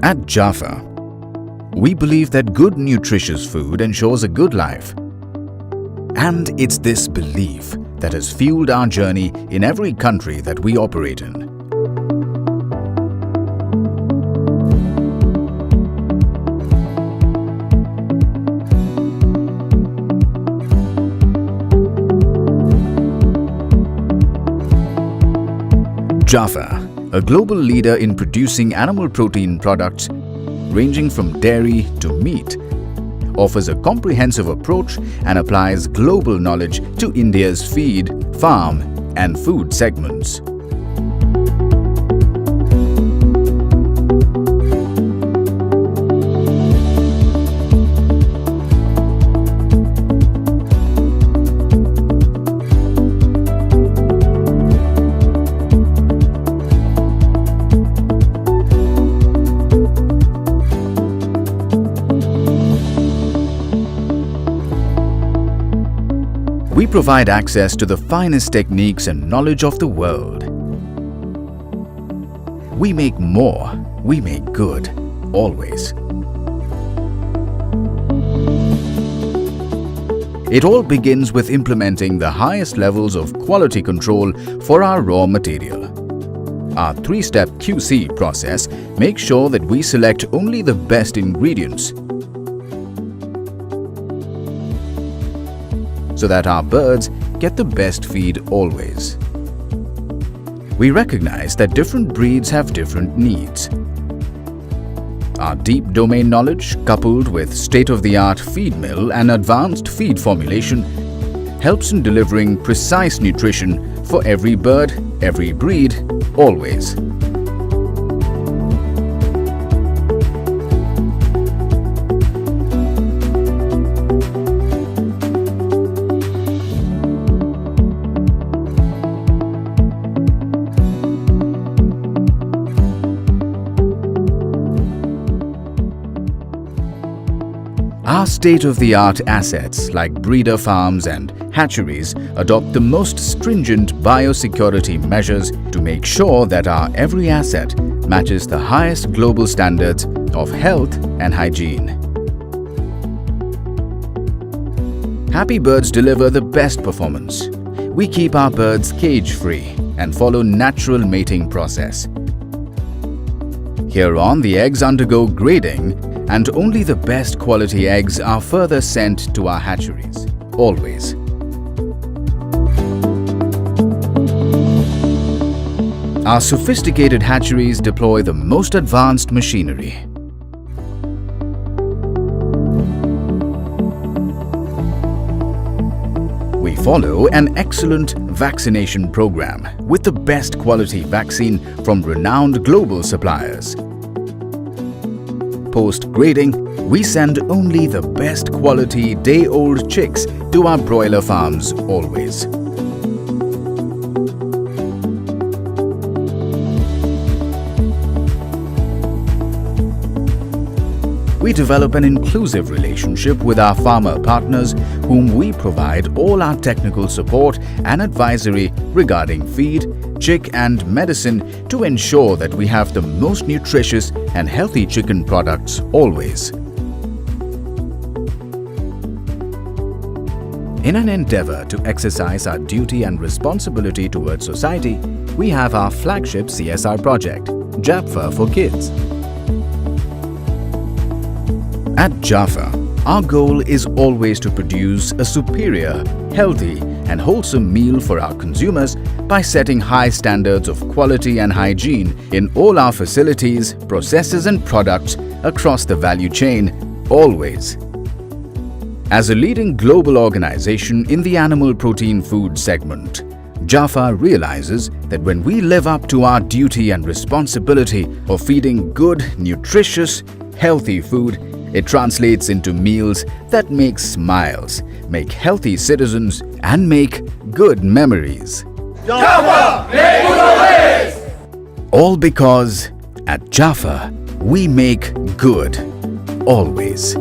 At JAPFA, we believe that good nutritious food ensures a good life. And it's this belief that has fueled our journey in every country that we operate in. JAPFA, a global leader in producing animal protein products ranging from dairy to meat, offers a comprehensive approach and applies global knowledge to India's feed, farm and food segments. We provide access to the finest techniques and knowledge of the world. We make more, we make good, always. It all begins with implementing the highest levels of quality control for our raw material. Our three-step QC process makes sure that we select only the best ingredients so that our birds get the best feed always. We recognize that different breeds have different needs. Our deep domain knowledge, coupled with state-of-the-art feed mill and advanced feed formulation, helps in delivering precise nutrition for every bird, every breed, always. Our state-of-the-art assets like breeder farms and hatcheries adopt the most stringent biosecurity measures to make sure that our every asset matches the highest global standards of health and hygiene. Happy birds deliver the best performance. We keep our birds cage-free and follow natural mating process. Hereon, the eggs undergo grading and only the best quality eggs are further sent to our hatcheries, always. Our sophisticated hatcheries deploy the most advanced machinery. We follow an excellent vaccination program with the best quality vaccine from renowned global suppliers. Post-grading, we send only the best quality day-old chicks to our broiler farms always. We develop an inclusive relationship with our farmer partners, whom we provide all our technical support and advisory regarding feed, chick and medicine to ensure that we have the most nutritious and healthy chicken products always. In an endeavor to exercise our duty and responsibility towards society, we have our flagship CSR project, JAPFA for Kids. At JAPFA, our goal is always to produce a superior, healthy and wholesome meal for our consumers by setting high standards of quality and hygiene in all our facilities, processes and products across the value chain, always. As a leading global organization in the animal protein food segment, JAPFA realizes that when we live up to our duty and responsibility of feeding good, nutritious, healthy food, it translates into meals that make smiles, make healthy citizens, and make good memories. JAPFA, make good always! All because at JAPFA, we make good always.